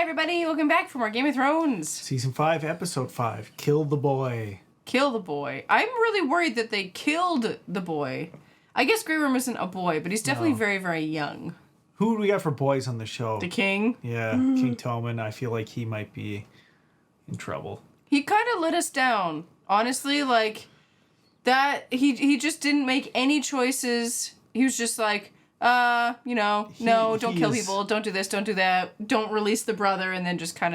everybody, welcome back for more Game of Thrones. Season 5, Episode 5, Kill the Boy. Kill the boy. I'm really worried that they killed the boy. I guess Grey Worm isn't a boy, but he's definitely very, very young. Who do we got for boys on the show? The king? Yeah, King Tommen. I feel like he might be in trouble. He kind of let us down. Honestly, like, that, he just didn't make any choices. He was just like, no, don't kill people, don't do this, don't do that, don't release the brother, and then just kind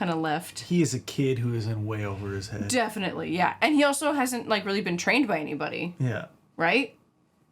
of left. He is a kid who is in way over his head. Definitely, yeah. And he also hasn't, like, really been trained by anybody. Yeah. Right?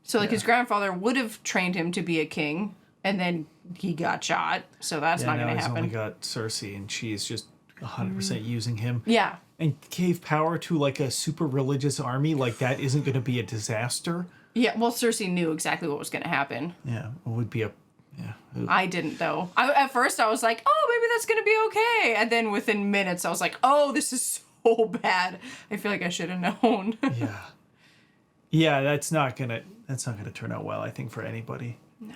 So, like, his grandfather would have trained him to be a king, and then he got shot, so that's not going to happen. He's only got Cersei, and she's just 100% using him. Yeah. And gave power to, like, a super religious army. Like, that isn't going to be a disaster. Yeah, well, Cersei knew exactly what was going to happen. Yeah, it would be a... Yeah. I didn't, though. At first, I was like, oh, maybe that's going to be okay. And then within minutes, I was like, oh, this is so bad. I feel like I should have known. Yeah. Yeah, that's not gonna turn out well, I think, for anybody. No.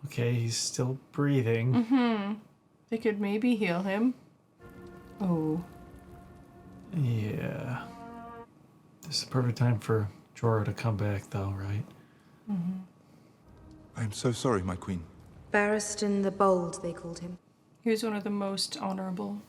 Okay, he's still breathing. Mm-hmm. They could maybe heal him. Oh. Yeah. This is the perfect time for Jorah to come back, though, right? Mm-hmm. I am so sorry, my queen. Barristan the Bold, they called him. He was one of the most honorable.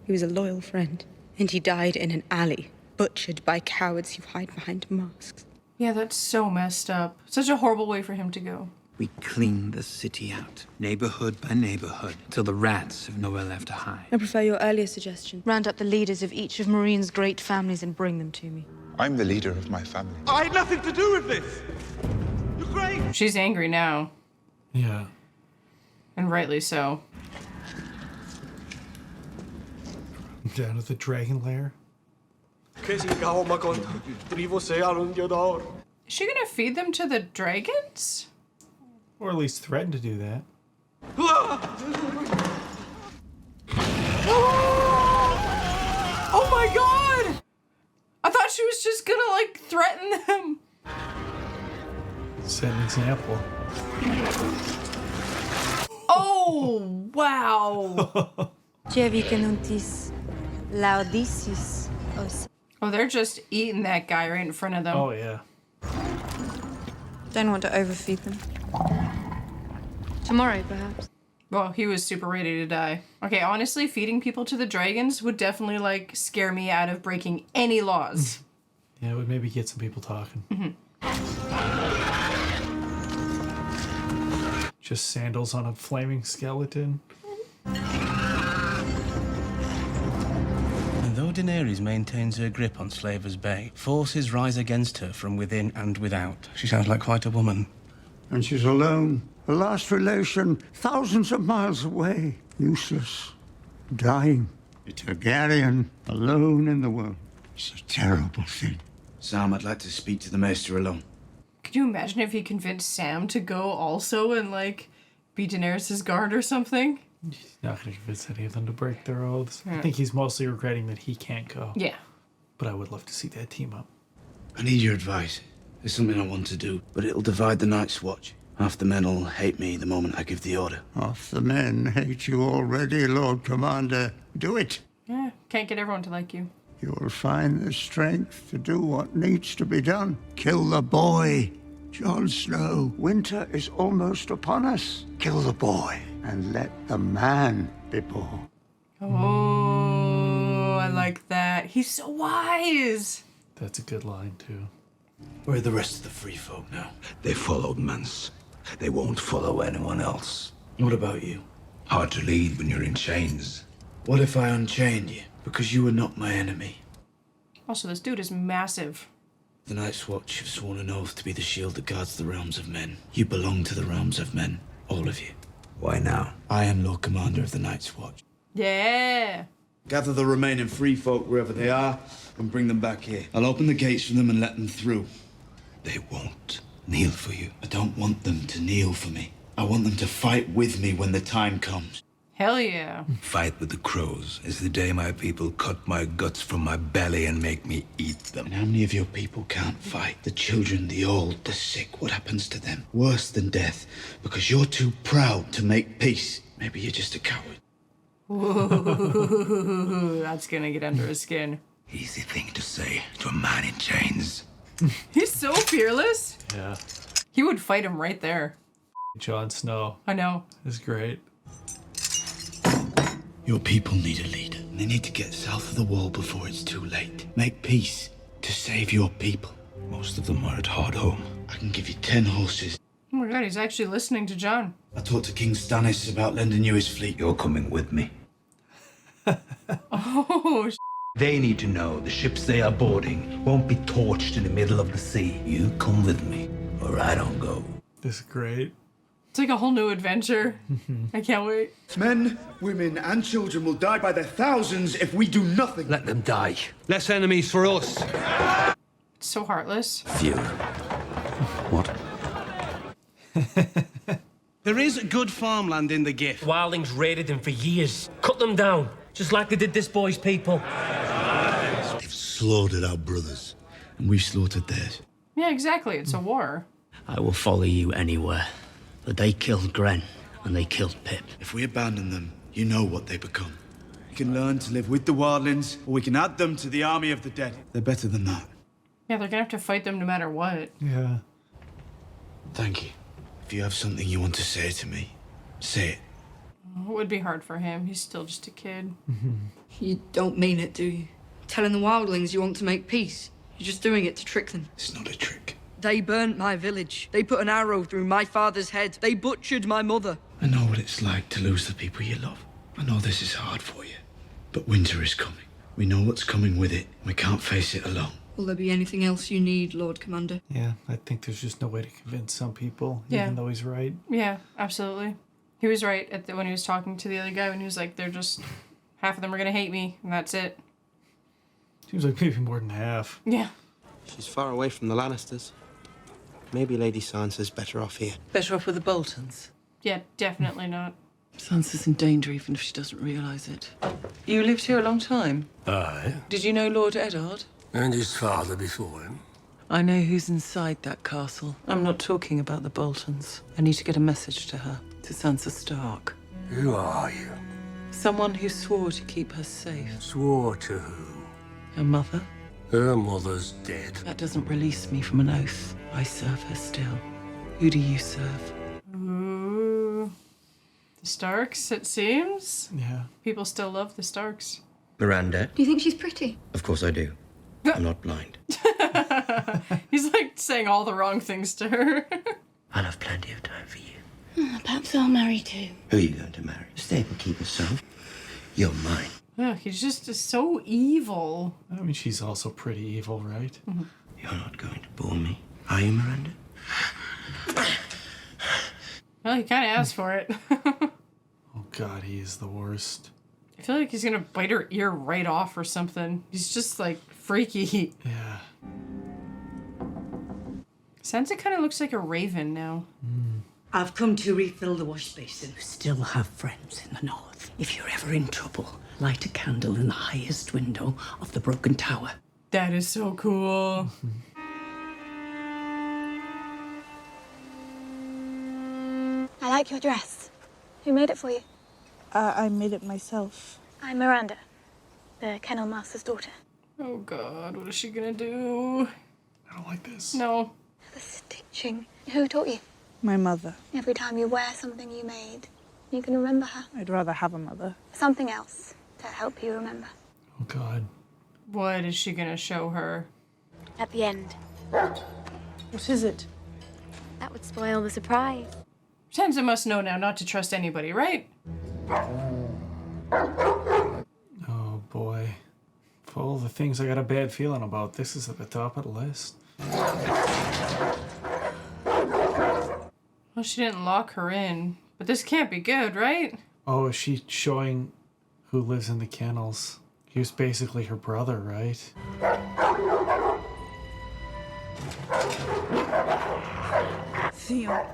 He was a loyal friend, and he died in an alley, butchered by cowards who hide behind masks. Yeah, that's so messed up. Such a horrible way for him to go. We clean the city out, neighborhood by neighborhood, till the rats have nowhere left to hide. I prefer your earlier suggestion. Round up the leaders of each of Marine's great families and bring them to me. I'm the leader of my family. I had nothing to do with this! You're great! She's angry now. Yeah. And rightly so. Down at the dragon lair. Is she gonna feed them to the dragons? Or at least threaten to do that. Oh my god! I thought she was just gonna, like, threaten them. Set an example. Oh, wow. Oh, they're just eating that guy right in front of them. Oh, yeah. Don't want to overfeed them. Tomorrow, perhaps. Well, he was super ready to die. Okay, honestly, feeding people to the dragons would definitely, like, scare me out of breaking any laws. Yeah, it would maybe get some people talking. Mm-hmm. Just sandals on a flaming skeleton. And though Daenerys maintains her grip on Slaver's Bay, forces rise against her from within and without. She sounds like quite a woman. And she's alone. Her last relation, thousands of miles away. Useless. Dying. A Targaryen, alone in the world. It's a terrible thing. Sam, I'd like to speak to the Maester alone. Could you imagine if he convinced Sam to go also and, like, be Daenerys' guard or something? He's not going to convince any of them to break their oaths. Yeah. I think he's mostly regretting that he can't go. Yeah. But I would love to see that team up. I need your advice. There's something I want to do, but it'll divide the Night's Watch. Half the men will hate me the moment I give the order. Half the men hate you already, Lord Commander. Do it. Yeah, can't get everyone to like you. You'll find the strength to do what needs to be done. Kill the boy. Jon Snow, winter is almost upon us. Kill the boy and let the man be born. Oh, I like that. He's so wise. That's a good line, too. Where are the rest of the free folk now? They followed Mance. They won't follow anyone else. What about you? Hard to lead when you're in chains. What if I unchained you? Because you were not my enemy. Also, this dude is massive. The Night's Watch have sworn an oath to be the shield that guards the realms of men. You belong to the realms of men. All of you. Why now? I am Lord Commander of the Night's Watch. Yeah. Gather the remaining free folk wherever they are and bring them back here. I'll open the gates for them and let them through. They won't kneel for you. I don't want them to kneel for me. I want them to fight with me when the time comes. Hell yeah. Fight with the crows is the day my people cut my guts from my belly and make me eat them. And how many of your people can't fight? The children, the old, the sick. What happens to them? Worse than death. Because you're too proud to make peace. Maybe you're just a coward. Ooh, that's gonna get under his skin. Easy thing to say to a man in chains. He's so fearless. Yeah. He would fight him right there. Jon Snow I know. is great. Your people need a leader. And they need to get south of the wall before it's too late. Make peace to save your people. Most of them are at hard home. I can give you 10 horses. Oh my god, he's actually listening to Jon. I talked to King Stannis about lending you his fleet. You're coming with me. Oh, They need to know the ships they are boarding won't be torched in the middle of the sea. You come with me, or I don't go. This is great. it's like a whole new adventure. I can't wait. Men, women, and children will die by their thousands if we do nothing. Let them die. Less enemies for us. It's so heartless. Few. What? There is good farmland in the gift. Wildlings raided them for years. Cut them down, just like they did this boy's people. They've slaughtered our brothers, and we've slaughtered theirs. Yeah, exactly. It's a war. I will follow you anywhere. But they killed Gren, and they killed Pip. If we abandon them, you know what they become. We can learn to live with the wildlings, or we can add them to the army of the dead. They're better than that. Yeah, they're gonna have to fight them no matter what. Yeah. Thank you. If you have something you want to say to me, say it. It would be hard for him. He's still just a kid. You don't mean it, do you? Telling the wildlings you want to make peace. You're just doing it to trick them. It's not a trick. They burnt my village. They put an arrow through my father's head. They butchered my mother. I know what it's like to lose the people you love. I know this is hard for you. But winter is coming. We know what's coming with it. We can't face it alone. Will there be anything else you need, Lord Commander? Yeah, I think there's just no way to convince some people, Yeah. even though he's right. Yeah, absolutely. He was right when he was talking to the other guy when he was like, they're just, half of them are gonna hate me, and that's it. Seems like maybe more than half. Yeah. She's far away from the Lannisters. Maybe Lady Sansa's better off here. Better off with the Boltons. Yeah, definitely not. Sansa's in danger even if she doesn't realise it. You lived here a long time? Aye. Did you know Lord Eddard? And his father before him. I know who's inside that castle. I'm not talking about the Boltons. I need to get a message to her, to Sansa Stark. Who are you? Someone who swore to keep her safe. Swore to who? Her mother? Her mother's dead. That doesn't release me from an oath. I serve her still. Who do you serve? Ooh. The Starks, it seems. Yeah. People still love the Starks. Miranda? Do you think she's pretty? Of course I do. I'm not blind. He's like saying all the wrong things to her. I'll have plenty of time for you. Perhaps I'll marry too. Who are you going to marry? Stable keeper's son? You're mine. Ugh, he's just so evil. I mean, she's also pretty evil, right? You're not going to bore me, are you, Miranda? Well, he kind of asked for it. Oh, God, he is the worst. I feel like he's gonna bite her ear right off or something. He's just like freaky. Yeah. Sansa kind of looks like a raven now. I've come to refill the wash basin. You still have friends in the north. If you're ever in trouble, light a candle in the highest window of the broken tower. That is so cool. I like your dress. Who made it for you? I made it myself. I'm Miranda, the kennel master's daughter. Oh God, what is she gonna do? I don't like this. No. The stitching. Who taught you? My mother. Every time you wear something you made, you can remember her. I'd rather have a mother. Something else to help you remember. Oh, God. What is she gonna show her? At the end. What is it? That would spoil the surprise. Sansa must know now not to trust anybody, right? Oh, boy. Of all the things I got a bad feeling about, this is at the top of the list. Well, she didn't lock her in. But this can't be good, right? Oh, is she showing who lives in the kennels? He was basically her brother, right? Theo.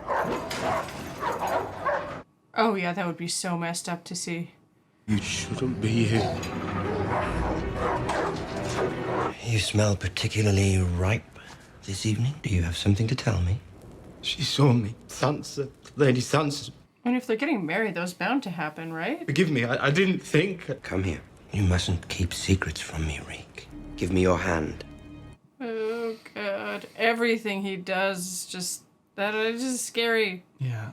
Oh yeah, that would be so messed up to see. You shouldn't be here. You smell particularly ripe this evening. Do you have something to tell me? She saw me. Sansa. Lady Sansa. And if they're getting married, that was bound to happen, right? Forgive me, I didn't think. Come here. You mustn't keep secrets from me, Reek. Give me your hand. Oh god. Everything he does is just scary. Yeah.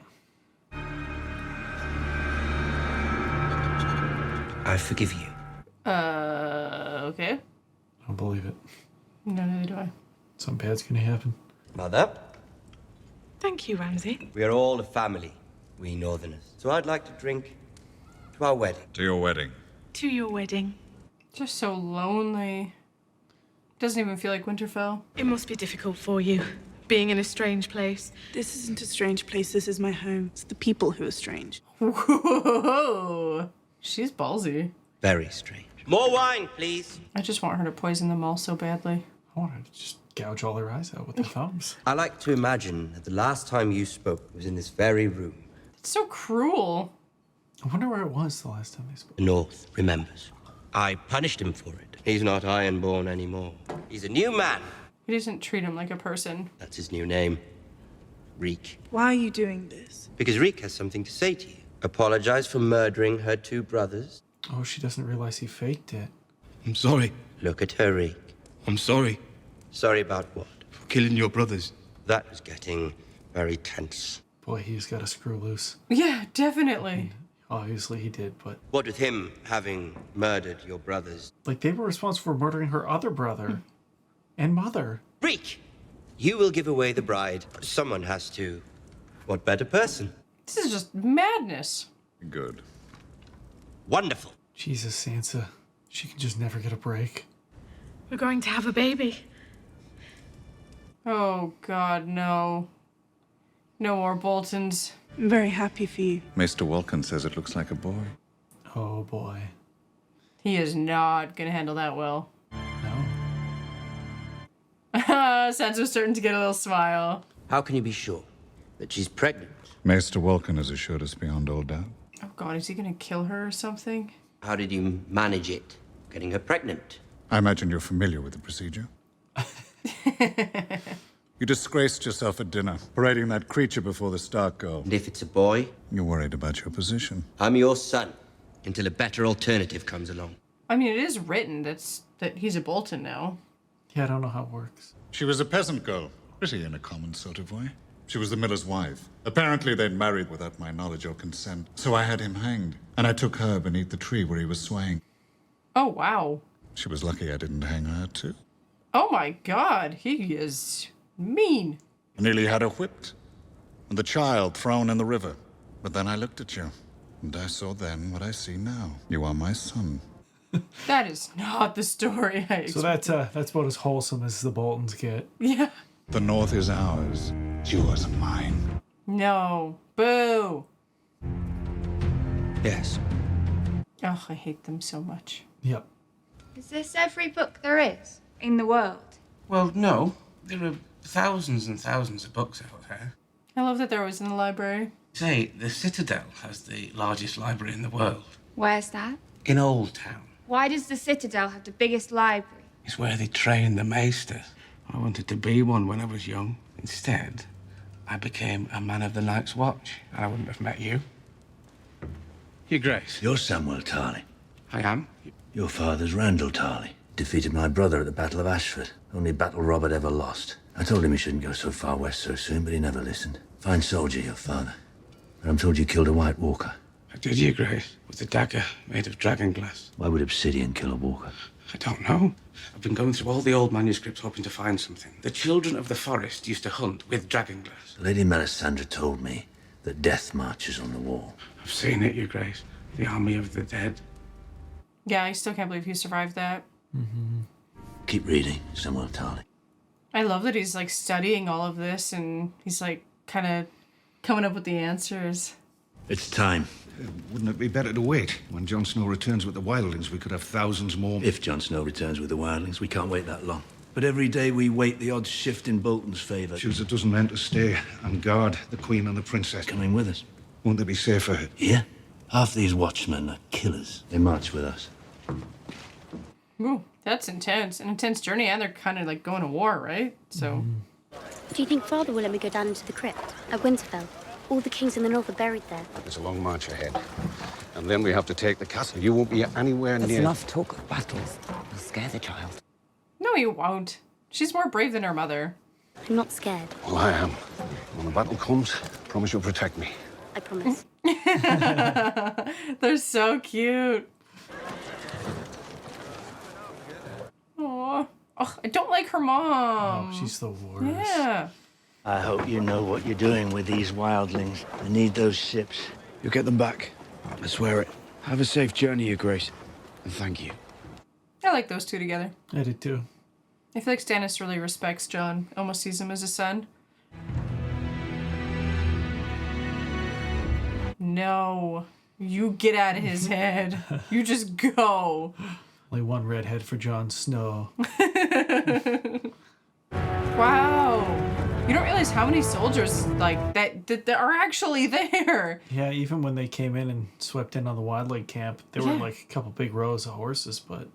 I forgive you. Okay. I don't believe it. No, neither do I. Something bad's gonna happen. Mother, Thank you, Ramsay. we are all a family, we Northerners. So I'd like to drink to our wedding. To your wedding. To your wedding. Just so lonely. Doesn't even feel like Winterfell. It must be difficult for you, being in a strange place. This isn't a strange place. This is my home. It's the people who are strange. Whoa. She's ballsy. Very strange. More wine, please. I just want her to poison them all so badly. I want to just gouge all their eyes out with their thumbs. I like to imagine that the last time you spoke was in this very room. It's so cruel. I wonder where it was the last time they spoke. The North remembers. I punished him for it. He's not Ironborn anymore. He's a new man. He doesn't treat him like a person. That's his new name. Reek. Why are you doing this? Because Reek has something to say to you. Apologize for murdering her two brothers. Oh, she doesn't realize he faked it. I'm sorry. Look at her, Reek. I'm sorry. Sorry about what? For killing your brothers. That was getting very tense. Boy, he's got a screw loose. Yeah, definitely. Obviously he did, but... What with him having murdered your brothers? Like, they were responsible for murdering her other brother. And mother. Reek! You will give away the bride. Someone has to. What better person? This is just madness. Good. Wonderful. Jesus, Sansa. She can just never get a break. We're going to have a baby. Oh god, no. No more Boltons. I'm very happy for you. Maester Welkin says it looks like a boy. Oh, boy. He is not gonna handle that well. No? Sansa's starting to get a little smile. How can you be sure that she's pregnant? Maester Welkin has assured us beyond all doubt. Oh god, is he gonna kill her or something? How did you manage it? Getting her pregnant? I imagine you're familiar with the procedure. You disgraced yourself at dinner, parading that creature before the Stark girl. And if it's a boy? You're worried about your position. I'm your son, until a better alternative comes along. I mean, it is written that he's a Bolton now. Yeah, I don't know how it works. She was a peasant girl, pretty in a common sort of way. She was the miller's wife. Apparently they'd married without my knowledge or consent, so I had him hanged, and I took her beneath the tree where he was swaying. Oh, wow. She was lucky I didn't hang her, too. Oh my god, he is mean. I nearly had her whipped, and the child thrown in the river. But then I looked at you, and I saw then what I see now. You are my son. That is not the story I So that's about as wholesome as the Boltons get. Yeah. The North is ours. It's yours and mine. No. Boo. Yes. Oh, I hate them so much. Yep. Is this every book there is in the world? Well, no. There are thousands and thousands of books out there. I love that they're always in the library. Say, the Citadel has the largest library in the world. Where's that? In Old Town. Why does the Citadel have the biggest library? It's where they train the maesters. I wanted to be one when I was young. Instead, I became a man of the Night's Watch, and I wouldn't have met you. Your Grace. You're Samuel Tarly. I am. Your father's Randall Tarly. Defeated my brother at the Battle of Ashford. Only battle Robert ever lost. I told him he shouldn't go so far west so soon, but he never listened. Fine soldier, your father. But I'm told you killed a White Walker. I did, Your Grace, with a dagger made of dragon glass. Why would obsidian kill a walker? I don't know. I've been going through all the old manuscripts hoping to find something. The children of the forest used to hunt with dragon glass. Lady Melisandre told me that death marches on the wall. I've seen it, Your Grace. The army of the dead. Yeah, I still can't believe he survived that. Mm-hmm. Keep reading, Samuel Tarly. I love that he's like studying all of this and he's like kind of coming up with the answers. It's time. Wouldn't it be better to wait? When Jon Snow returns with the wildlings, we could have thousands more. If Jon Snow returns with the wildlings, we can't wait that long. But every day we wait, the odds shift in Bolton's favour. Choose a dozen men to stay and guard the Queen and the Princess. Coming with us. Won't they be safer here? Half these watchmen are killers. They march with us. Ooh, that's intense. An intense journey, and they're kind of like going to war, right? So. Do you think Father will let me go down into the crypt at Winterfell? All the kings in the north are buried there. There's a long march ahead. And then we have to take the castle. You won't be anywhere There's near... enough talk of battles. You'll scare the child. No, you won't. She's more brave than her mother. I'm not scared. Well, I am. When the battle comes, promise you'll protect me. I promise. They're so cute. Aww. Oh, I don't like her mom. Oh, she's the worst. Yeah. I hope you know what you're doing with these wildlings. I need those ships. You'll get them back. I swear it. Have a safe journey, Your Grace. And thank you. I like those two together. I did too. I feel like Stannis really respects Jon. Almost sees him as a son. No. You get out of his head. You just go. Only one redhead for Jon Snow. Wow. You don't realize how many soldiers like that are actually there. Yeah, even when they came in and swept in on the wildling camp, there were like a couple big rows of horses, but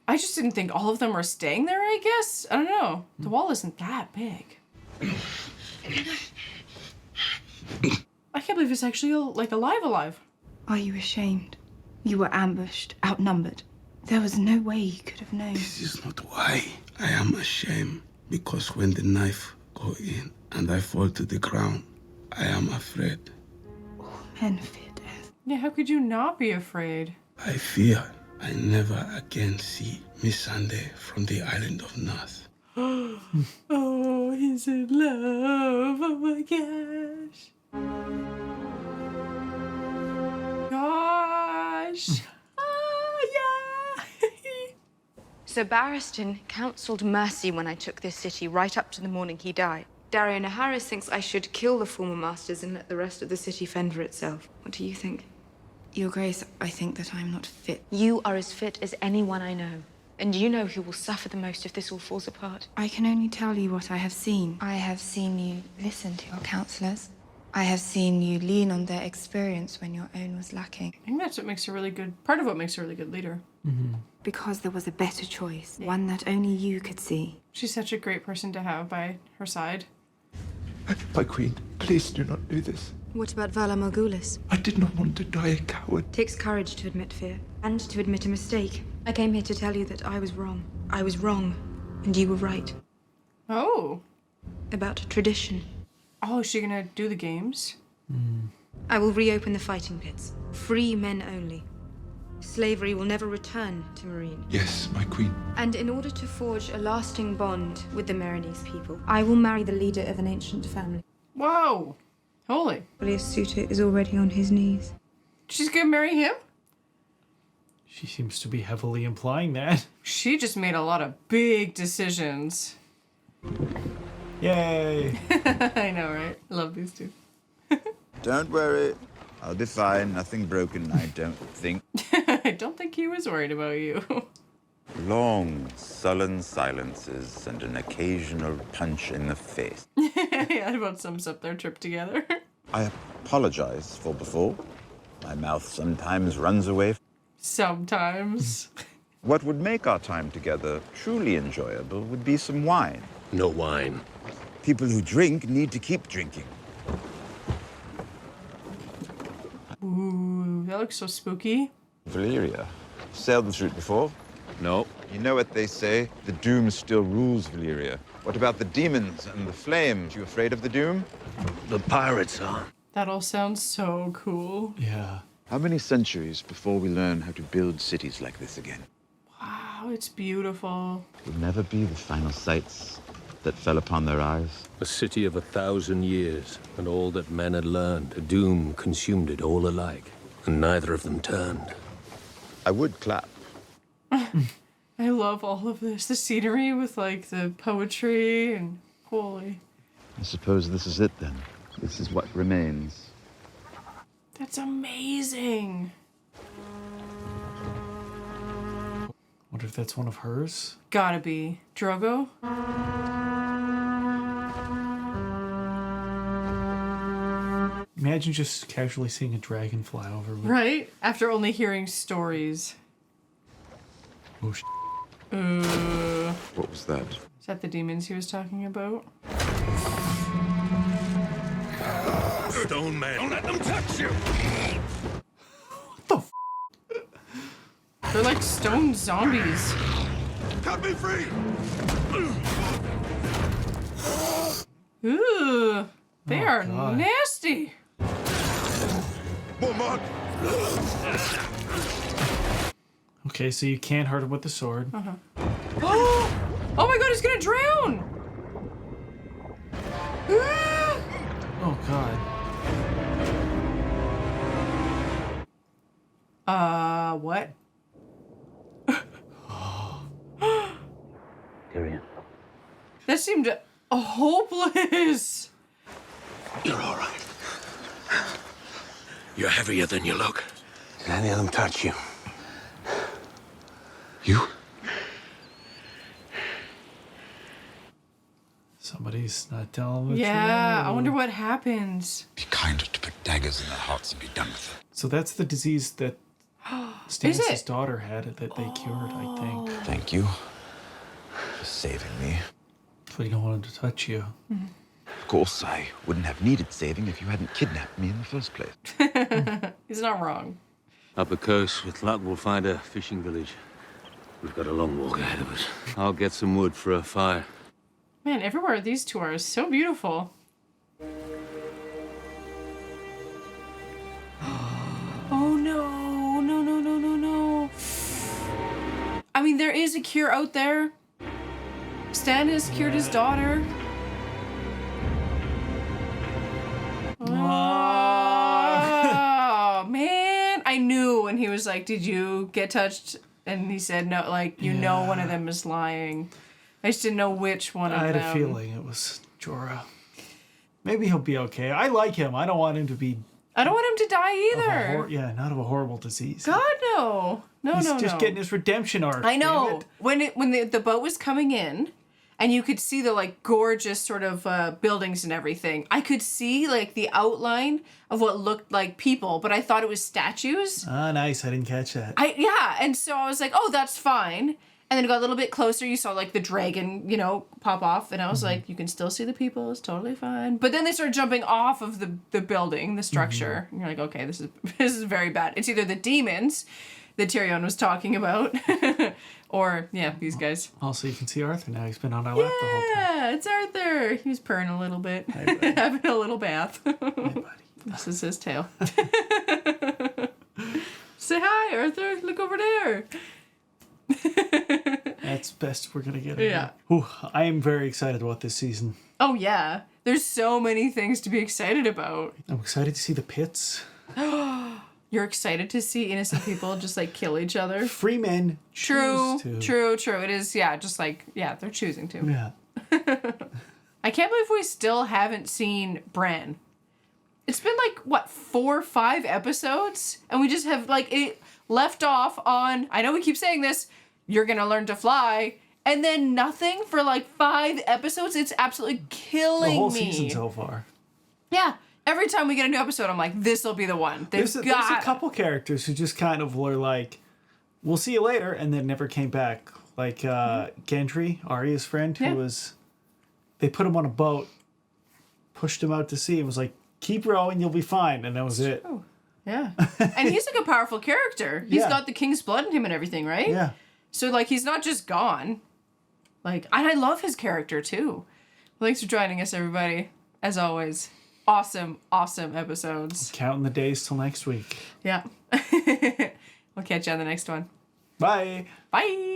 I just didn't think all of them were staying there, I guess. I don't know. The wall isn't that big. I can't believe it's actually like alive. Are you ashamed? You were ambushed, outnumbered. There was no way you could have known. This is not why I am ashamed. Because when the knife go in and I fall to the ground, I am afraid. Men fear death. Yeah, how could you not be afraid? I fear I never again see Miss Sunday from the island of North. Oh, he's in love. Oh my gosh. Gosh. Sir Barristan counselled mercy when I took this city right up to the morning he died. Dario Naharis thinks I should kill the former masters and let the rest of the city fend for itself. What do you think? Your Grace, I think that I'm not fit. You are as fit as anyone I know. And you know who will suffer the most if this all falls apart. I can only tell you what I have seen. I have seen you listen to your counselors. I have seen you lean on their experience when your own was lacking. I think that's what makes her really good. Part of what makes her a really good leader. Mm-hmm. Because there was a better choice, one that only you could see. She's such a great person to have by her side. My queen, please do not do this. What about Vala Morghulis? I did not want to die a coward. It takes courage to admit fear and to admit a mistake. I came here to tell you that I was wrong. I was wrong, and you were right. Oh. About tradition. Oh, is she gonna do the games? I will reopen the fighting pits. Free men only. Slavery will never return to Marine. Yes, my queen. And in order to forge a lasting bond with the Marinese people, I will marry the leader of an ancient family. Whoa. Holy. Valia's suitor is already on his knees. She's gonna marry him? She seems to be heavily implying that. She just made a lot of big decisions. Yay! I know, right? I love these two. Don't worry. I'll be fine. Nothing broken, I don't think. I don't think he was worried about you. Long, sullen silences and an occasional punch in the face. Yeah, that about sums up their trip together. I apologize for before. My mouth sometimes runs away. Sometimes. What would make our time together truly enjoyable would be some wine. No wine. People who drink need to keep drinking. Ooh, that looks so spooky. Valyria. Sailed this route before? No. You know what they say? The Doom still rules Valyria. What about the demons and the flames? You afraid of the Doom? The pirates are. That all sounds so cool. Yeah. How many centuries before we learn how to build cities like this again? Wow, it's beautiful. Will never be the final sights that fell upon their eyes. A city of 1,000 years, and all that men had learned. A doom consumed it all alike, and neither of them turned. I would clap. I love all of this. The scenery with, like, the poetry and holy. I suppose this is it then. This is what remains. That's amazing. Wonder if that's one of hers? Gotta be. Drogo? Imagine just casually seeing a dragon fly over. Right? After only hearing stories. Oh, What was that? Is that the demons he was talking about? Stone man, don't let them touch you! They're like stone zombies. Cut me free! Ooh, they are God. nasty. More mud! Okay, so you can't hurt him with the sword. Uh-huh. Oh my god, he's gonna drown! Oh god. What? Tyrion. That seemed hopeless. You're all right. You're heavier than you look. Did any of them touch you? You? Somebody's not telling the truth. Yeah, I wonder what happens. Be kinder to put daggers in their hearts and be done with it. So that's the disease that Is Stannis' it? daughter had that they cured, I think. Thank you for saving me. So you don't want him to touch you. Of course, I wouldn't have needed saving if you hadn't kidnapped me in the first place. He's not wrong. Up the coast, with luck, we'll find a fishing village. We've got a long walk ahead of us. I'll get some wood for a fire. Man, everywhere these two are is so beautiful. Oh no, no, no, no, no, no. I mean, there is a cure out there. Stannis cured his daughter. Oh, man. I knew when he was like, did you get touched? And he said, no, like, you know one of them is lying. I just didn't know which one of them. I had a feeling it was Jorah. Maybe he'll be okay. I like him. I don't want him to be... I don't want him to die either. Not of a horrible disease. God, no. No, He's no, just no. getting his redemption arc. I know. damn it. When the boat was coming in, and you could see the like gorgeous sort of buildings and everything, I could see like the outline of what looked like people, but I thought it was statues. Ah, nice. I didn't catch that. And so I was like, oh, that's fine. And then it got a little bit closer. You saw like the dragon, pop off, and I was like, you can still see the people. It's totally fine. But then they started jumping off of the building, the structure. And you're like, okay, this is very bad. It's either the demons that Tyrion was talking about, or these guys. Also, you can see Arthur now. He's been on our lap the whole time. Yeah, it's Arthur. He was purring a little bit, having a little bath. Hey, buddy. This is his tail. Say hi, Arthur. Look over there. That's best we're gonna get. Yeah. Ooh, I am very excited about this season. Oh yeah, there's so many things to be excited about. I'm excited to see the pits. You're excited to see innocent people just like kill each other. Free men. True. choose to. It is. Yeah, just like they're choosing to. Yeah. I can't believe we still haven't seen Bran. It's been like what 4 or 5 episodes, and we just have like it left off on. I know we keep saying this. You're gonna learn to fly, and then nothing for like 5 episodes. It's absolutely killing me. The whole season so far. Yeah. Every time we get a new episode, I'm like, this will be the one. There's a couple characters who just kind of were like, we'll see you later, and then never came back. Like Gendry, Arya's friend, who was... They put him on a boat, pushed him out to sea, and was like, keep rowing, you'll be fine. And that was it. Oh, yeah. And he's like a powerful character. He's got the king's blood in him and everything, right? Yeah. So, like, he's not just gone. Like, and I love his character, too. Thanks for joining us, everybody. As always. Awesome episodes. Counting the days till next week. Yeah. We'll catch you on the next one. Bye. Bye.